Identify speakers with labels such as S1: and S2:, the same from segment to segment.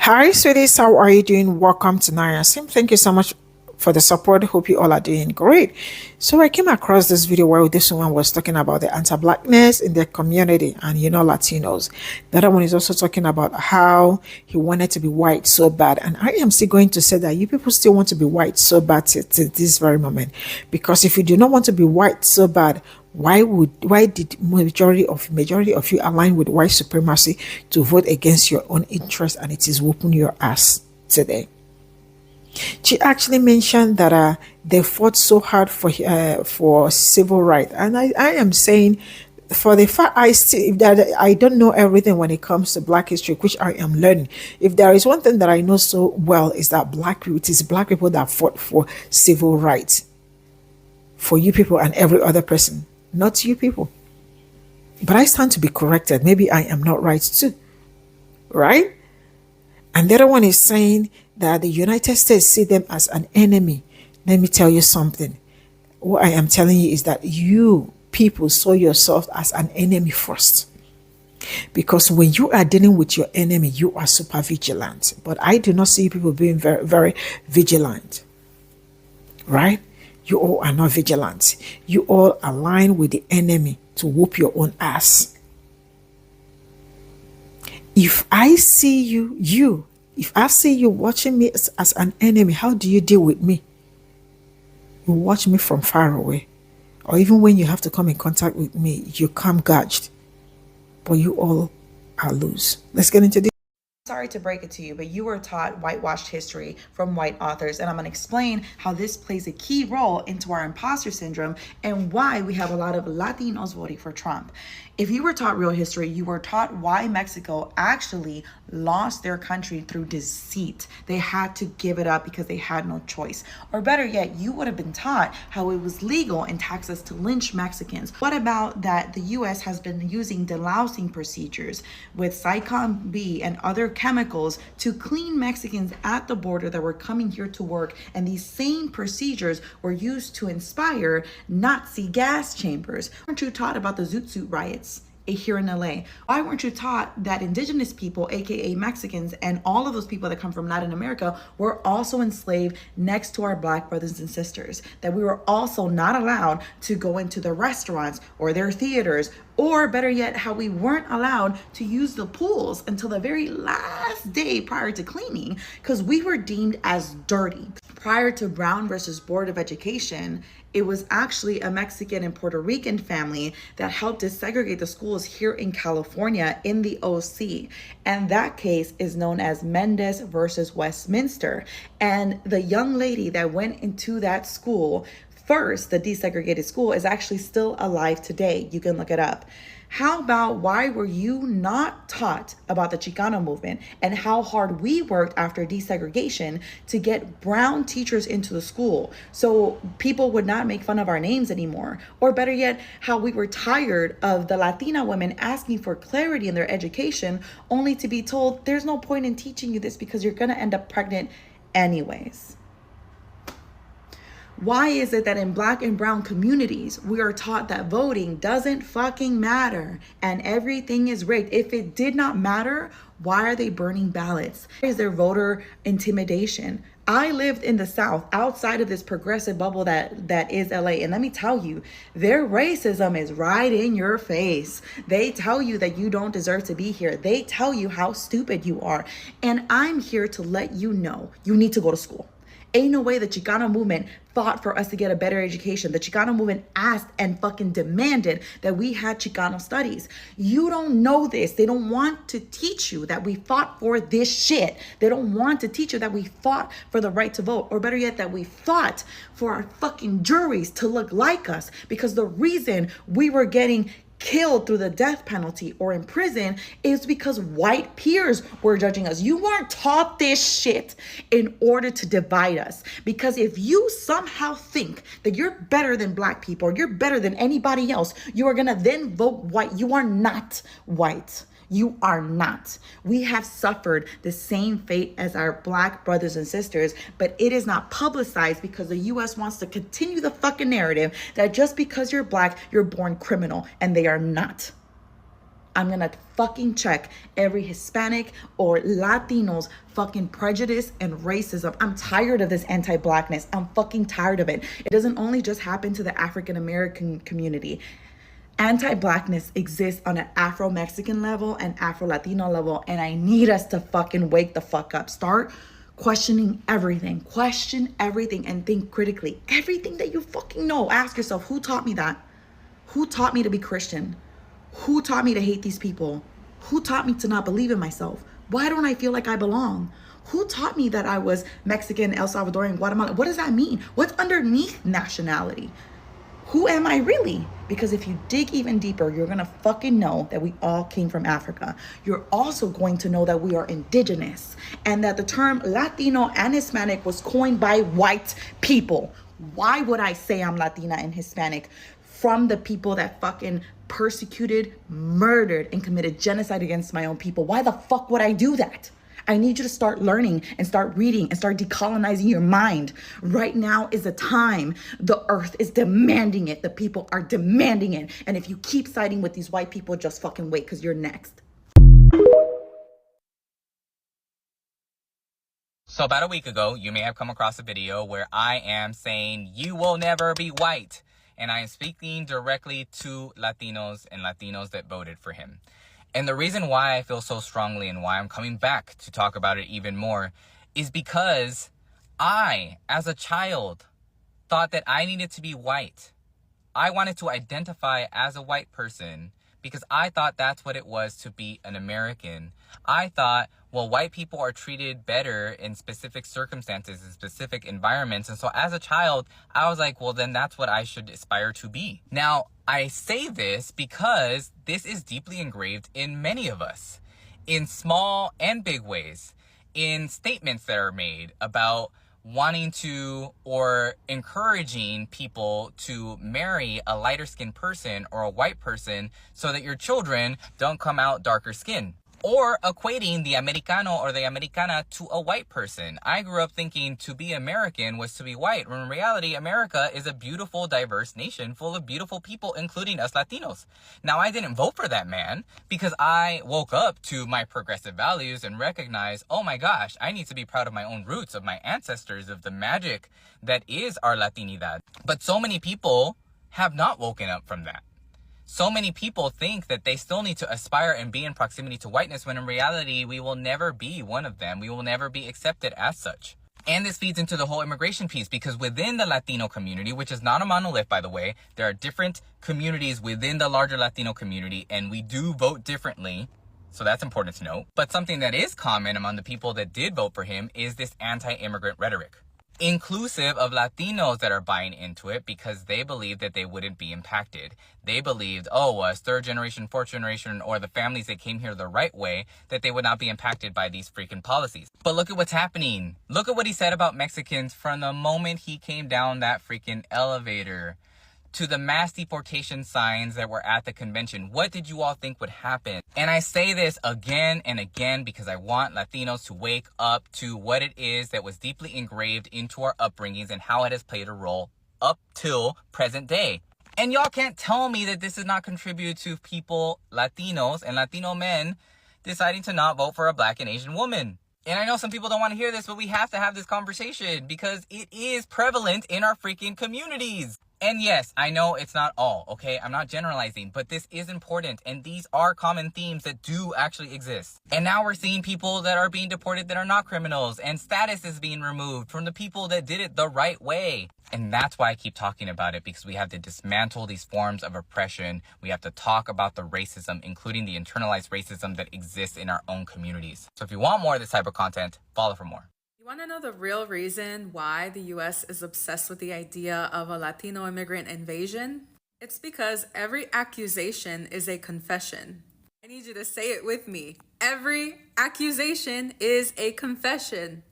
S1: Hi, sweeties. How are you doing? Welcome to Naya Sim. Thank you so much for the support. Hope you all are doing great. So I came across this video where this woman was talking about the anti-blackness in their community and Latinos. The other one is also talking about how he wanted to be white so bad. And I am still going to say that you people still want to be white so bad to this very moment. Because if you do not want to be white so bad, why did majority of you align with white supremacy to vote against your own interest, and it is whooping your ass today? She actually mentioned that they fought so hard for civil rights, and I am saying, for the fact that I don't know everything when it comes to Black history, which I am learning. If there is one thing that I know so well, is that it is Black people that fought for civil rights for you people and every other person, not you people. But I stand to be corrected. Maybe I am not right too, right? And the other one is saying that the United States see them as an enemy. Let me tell you something. What I am telling you is that you people saw yourself as an enemy first. Because when you are dealing with your enemy, you are super vigilant. But I do not see people being very, very vigilant. Right? You all are not vigilant. You all align with the enemy to whoop your own ass. If I see if I see you watching me as an enemy, how do you deal with me? You watch me from far away. Or even when you have to come in contact with me, you come gauged. But you all are loose. Let's get into this.
S2: Sorry to break it to you, but you were taught whitewashed history from white authors, and I'm going to explain how this plays a key role into our imposter syndrome and why we have a lot of Latinos voting for Trump. If you were taught real history, you were taught why Mexico actually lost their country through deceit. They had to give it up because they had no choice. Or better yet, you would have been taught how it was legal in Texas to lynch Mexicans. What about that the U.S. has been using delousing procedures with Zyklon B and other chemicals to clean Mexicans at the border that were coming here to work, and these same procedures were used to inspire Nazi gas chambers? Weren't you taught about the Zoot Suit riots here in LA? Why weren't you taught that indigenous people, aka Mexicans, and all of those people that come from Latin America were also enslaved next to our Black brothers and sisters? That we were also not allowed to go into the restaurants or their theaters, or better yet, how we weren't allowed to use the pools until the very last day prior to cleaning because we were deemed as dirty. Prior to Brown versus Board of Education, it was actually a Mexican and Puerto Rican family that helped desegregate the schools here in California in the OC. And that case is known as Mendez versus Westminster. And the young lady that went into that school first, the desegregated school, is actually still alive today. You can look it up. How about why were you not taught about the Chicano movement and how hard we worked after desegregation to get brown teachers into the school so people would not make fun of our names anymore? Or better yet, how we were tired of the Latina women asking for clarity in their education only to be told there's no point in teaching you this because you're going to end up pregnant anyways. Why is it that in Black and brown communities, we are taught that voting doesn't fucking matter and everything is rigged? If it did not matter, why are they burning ballots? Why is there voter intimidation? I lived in the South outside of this progressive bubble that is LA. And let me tell you, their racism is right in your face. They tell you that you don't deserve to be here. They tell you how stupid you are. And I'm here to let you know you need to go to school. Ain't no way the Chicano movement fought for us to get a better education. The Chicano movement asked and fucking demanded that we had Chicano studies. You don't know this. They don't want to teach you that we fought for this shit. They don't want to teach you that we fought for the right to vote, or better yet, that we fought for our fucking juries to look like us, because the reason we were getting killed through the death penalty or in prison is because white peers were judging us. You weren't taught this shit in order to divide us. Because if you somehow think that you're better than Black people or you're better than anybody else, you are gonna then vote white. You are not white. You are not. We have suffered the same fate as our Black brothers and sisters, but it is not publicized because the US wants to continue the fucking narrative that just because you're Black, you're born criminal, and they are not. I'm gonna fucking check every Hispanic or Latino's fucking prejudice and racism. I'm tired of this anti-blackness. I'm fucking tired of it. It doesn't only just happen to the African American community. Anti-blackness exists on an Afro-Mexican level and Afro-Latino level, and I need us to fucking wake the fuck up. Start questioning everything. Question everything and think critically. Everything that you fucking know, ask yourself, who taught me that? Who taught me to be Christian? Who taught me to hate these people? Who taught me to not believe in myself? Why don't I feel like I belong? Who taught me that I was Mexican, El Salvadorian, Guatemalan? What does that mean? What's underneath nationality? Who am I really? Because if you dig even deeper, you're gonna fucking know that we all came from Africa. You're also going to know that we are indigenous and that the term Latino and Hispanic was coined by white people. Why would I say I'm Latina and Hispanic from the people that fucking persecuted, murdered, and committed genocide against my own people? Why the fuck would I do that? I need you to start learning and start reading and start decolonizing your mind. Right now is the time. The earth is demanding it. The people are demanding it. And if you keep siding with these white people, just fucking wait, because you're next.
S3: So about a week ago, you may have come across a video where I am saying you will never be white. And I am speaking directly to Latinos and Latinos that voted for him. And the reason why I feel so strongly and why I'm coming back to talk about it even more is because I, as a child, thought that I needed to be white. I wanted to identify as a white person because I thought that's what it was to be an American. I thought, well, white people are treated better in specific circumstances, in specific environments. And so as a child, I was like, well, then that's what I should aspire to be. Now, I say this because this is deeply engraved in many of us, in small and big ways, in statements that are made about wanting to or encouraging people to marry a lighter skinned person or a white person so that your children don't come out darker skinned. Or equating the Americano or the Americana to a white person. I grew up thinking to be American was to be white, when in reality, America is a beautiful, diverse nation full of beautiful people, including us Latinos. Now, I didn't vote for that man because I woke up to my progressive values and recognized, oh my gosh, I need to be proud of my own roots, of my ancestors, of the magic that is our Latinidad. But so many people have not woken up from that. So many people think that they still need to aspire and be in proximity to whiteness, when in reality, we will never be one of them. We will never be accepted as such. And this feeds into the whole immigration piece, because within the Latino community, which is not a monolith, by the way, there are different communities within the larger Latino community, and we do vote differently. So that's important to note. But something that is common among the people that did vote for him is this anti-immigrant rhetoric, inclusive of Latinos that are buying into it because they believe that they wouldn't be impacted. They believed, us third generation, fourth generation, or the families that came here the right way, that they would not be impacted by these freaking policies. But look at what's happening. Look at what he said about Mexicans from the moment he came down that freaking elevator to the mass deportation signs that were at the convention. What did you all think would happen? And I say this again and again because I want Latinos to wake up to what it is that was deeply engraved into our upbringings and how it has played a role up till present day. And y'all can't tell me that this does not contribute to people, Latinos and Latino men, deciding to not vote for a Black and Asian woman. And I know some people don't want to hear this, but we have to have this conversation because it is prevalent in our freaking communities. And yes, I know it's not all, okay? I'm not generalizing, but this is important. And these are common themes that do actually exist. And now we're seeing people that are being deported that are not criminals, and status is being removed from the people that did it the right way. And that's why I keep talking about it, because we have to dismantle these forms of oppression. We have to talk about the racism, including the internalized racism that exists in our own communities. So if you want more of this type of content, follow for more.
S4: You want to know the real reason why the US is obsessed with the idea of a Latino immigrant invasion? It's because every accusation is a confession. I need you to say it with me. Every accusation is a confession.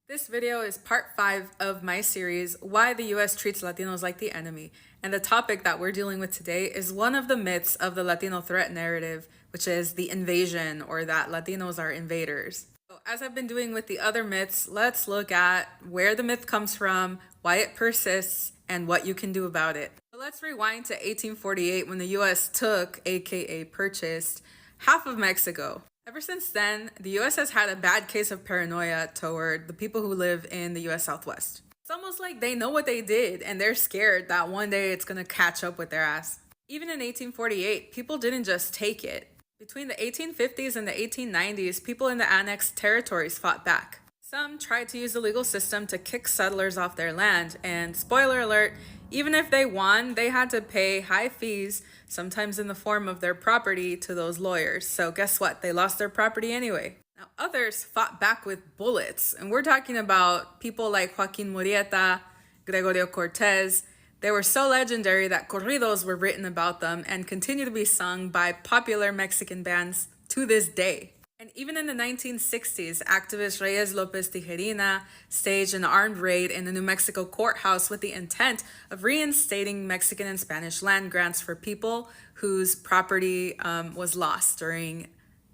S4: This video is part 5 of my series, Why the US Treats Latinos Like the Enemy. And the topic that we're dealing with today is one of the myths of the Latino threat narrative, which is the invasion, or that Latinos are invaders. As I've been doing with the other myths, let's look at where the myth comes from, why it persists, and what you can do about it. So let's rewind to 1848 when the US took, aka purchased, half of Mexico. Ever since then, the US has had a bad case of paranoia toward the people who live in the US Southwest. It's almost like they know what they did and they're scared that one day it's gonna catch up with their ass. Even in 1848, people didn't just take it. Between the 1850s and the 1890s, people in the annexed territories fought back. Some tried to use the legal system to kick settlers off their land, and spoiler alert, even if they won, they had to pay high fees, sometimes in the form of their property, to those lawyers. So guess what? They lost their property anyway. Now, others fought back with bullets, and we're talking about people like Joaquin Murrieta, Gregorio Cortez. They were so legendary that corridos were written about them and continue to be sung by popular Mexican bands to this day. And even in the 1960s, activist Reyes Lopez Tijerina staged an armed raid in the New Mexico courthouse with the intent of reinstating Mexican and Spanish land grants for people whose property was lost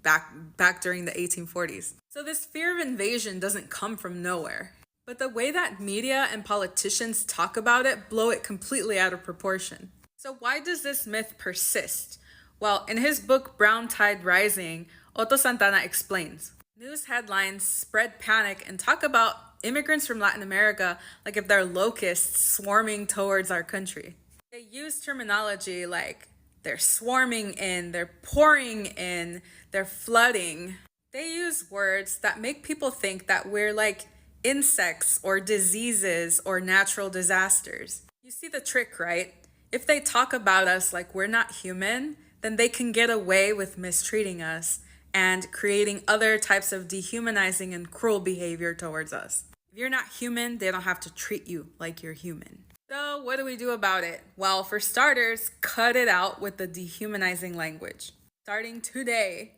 S4: back during the 1840s. So this fear of invasion doesn't come from nowhere. But the way that media and politicians talk about it blow it completely out of proportion. So why does this myth persist? Well, in his book Brown Tide Rising, Otto Santana explains. News headlines spread panic and talk about immigrants from Latin America like if they're locusts swarming towards our country. They use terminology like they're swarming in, they're pouring in, they're flooding. They use words that make people think that we're like insects or diseases or natural disasters. You see the trick, right? If they talk about us like we're not human, then they can get away with mistreating us and creating other types of dehumanizing and cruel behavior towards us. If you're not human, they don't have to treat you like you're human. So what do we do about it? Well, for starters, cut it out with the dehumanizing language. Starting today,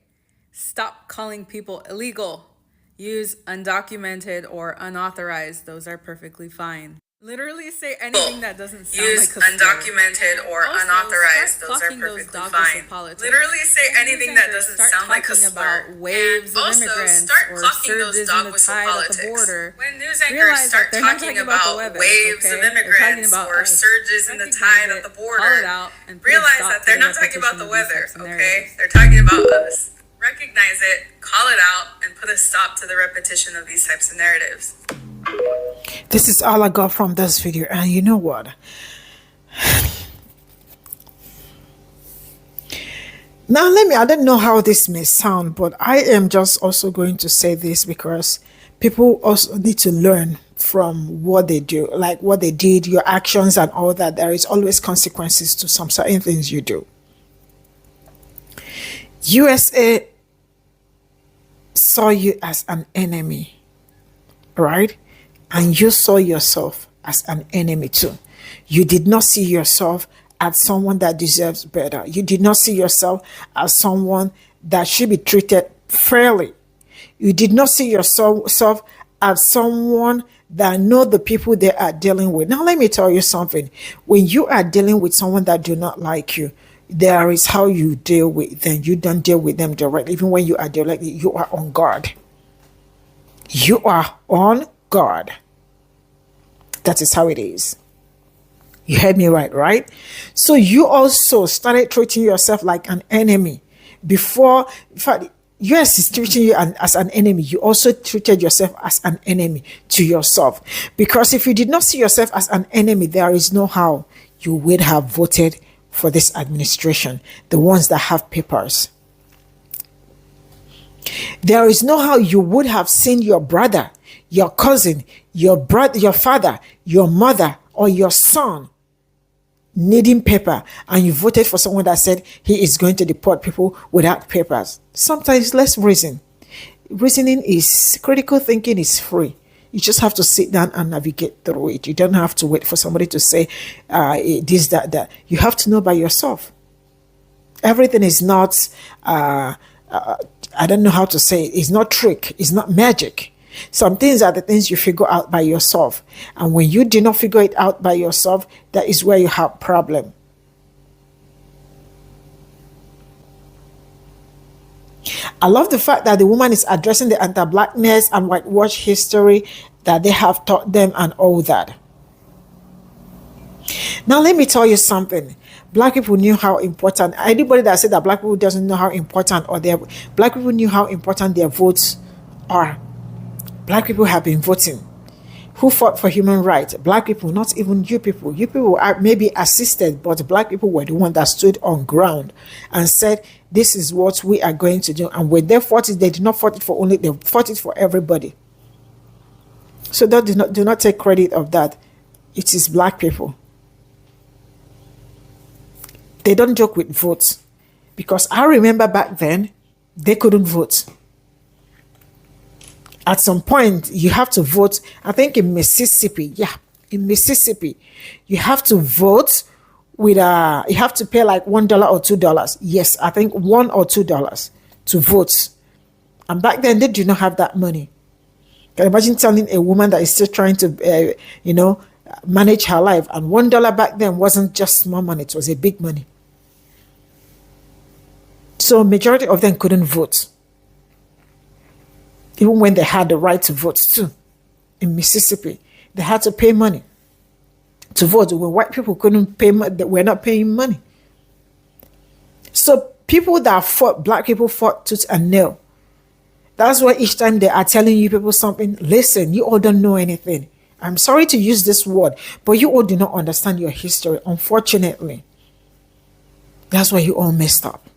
S4: stop calling people illegal. Use undocumented or unauthorized. Those are perfectly fine. Literally say anything that doesn't sound like a slur.
S5: Use undocumented or
S4: Also,
S5: unauthorized.
S4: start
S5: Those are
S4: clocking
S5: perfectly
S4: those dogs
S5: fine.
S4: with politics.
S5: Literally say
S4: And
S5: anything
S4: news
S5: that
S4: anchors
S5: doesn't
S4: start
S5: sound like a
S4: talking
S5: slur.
S4: about waves
S5: And
S4: of
S5: also
S4: immigrants
S5: start
S4: or
S5: clocking those
S4: surges in
S5: dog
S4: the
S5: whistle
S4: tide at the
S5: politics.
S4: border.
S5: When news anchors
S4: Realize
S5: start
S4: that they're not
S5: talking
S4: talking about the
S5: about
S4: weather,
S5: waves
S4: okay?
S5: of
S4: They're talking
S5: immigrants
S4: about
S5: or
S4: us.
S5: surges in the
S4: Recognize
S5: tide
S4: it,
S5: at the
S4: call it
S5: border,
S4: out, and put a
S5: realize
S4: stop
S5: that
S4: to
S5: they're
S4: the
S5: not talking about
S4: repetition
S5: the
S4: of these
S5: weather,
S4: types of
S5: okay?
S4: narratives.
S5: They're talking about us. Recognize it, call it out, and put a stop to the repetition of these types of narratives.
S1: This is all I got from this video, and you know what? Now I don't know how this may sound, but I am just also going to say this because people also need to learn from what they do, like what they did, your actions and all that. There is always consequences to some certain things you do. USA saw you as an enemy, right? And you saw yourself as an enemy too. You did not see yourself as someone that deserves better. You did not see yourself as someone that should be treated fairly. You did not see yourself as someone that know the people they are dealing with. Now, let me tell you something. When you are dealing with someone that do not like you, there is how you deal with them. You don't deal with them directly. Even when you are directly, you are on guard. You are on guard. That is how it is. You heard me right? So you also started treating yourself like an enemy. Before, in fact, US is treating you as an enemy. You also treated yourself as an enemy to yourself. Because if you did not see yourself as an enemy, there is no how you would have voted for this administration, the ones that have papers. There is no how you would have seen your brother, your cousin, your father, your mother, or your son needing paper, and you voted for someone that said he is going to deport people without papers. Sometimes let's reason. Reasoning is critical thinking is free. You just have to sit down and navigate through it. You don't have to wait for somebody to say this, that. You have to know by yourself. Everything is not, I don't know how to say it. It's not trick. It's not magic. Some things are the things you figure out by yourself. And when you do not figure it out by yourself, that is where you have problem. I love the fact that the woman is addressing the anti-blackness and whitewashed history that they have taught them and all that. Now, let me tell you something. Black people knew how important, anybody that said that black people doesn't know how important, or their black people knew how important their votes are. Black people have been voting. Who fought for human rights? Black people, not even you people. You people are maybe assisted, but black people were the one that stood on ground and said, this is what we are going to do. And when they fought it, they did not fight it for only, they fought it for everybody. So do not take credit of that. It is black people. They don't joke with votes. Because I remember back then, they couldn't vote. At some point, you have to vote. I think in Mississippi, in Mississippi, you have to vote with you have to pay like $1 or $2. Yes, I think $1 or $2 to vote. And back then, they did not have that money. Can you imagine telling a woman that is still trying to, manage her life, and $1 back then wasn't just small money; it was a big money. So majority of them couldn't vote. Even when they had the right to vote too. In Mississippi, they had to pay money to vote. When white people couldn't pay, they were not paying money. So people that fought, black people fought tooth and nail. That's why each time they are telling you people something, listen, you all don't know anything. I'm sorry to use this word, but you all do not understand your history, unfortunately. That's why you all messed up.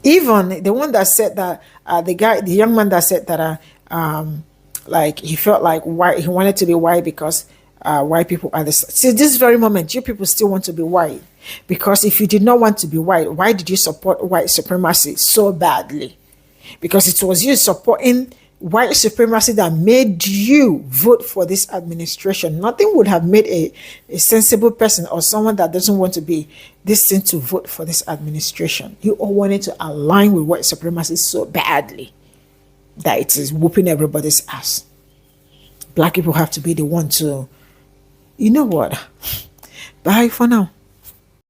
S1: Even the one that said that, the young man that said that, like he felt like white, he wanted to be white because white people are the. See, this very moment, you people still want to be white, because if you did not want to be white, why did you support white supremacy so badly? Because it was you supporting white supremacy that made you vote for this administration. Nothing would have made a sensible person or someone that doesn't want to be this thing to vote for this administration. You all wanted to align with white supremacy so badly that it is whooping everybody's ass. Black people have to be the one to, you know what? Bye for now.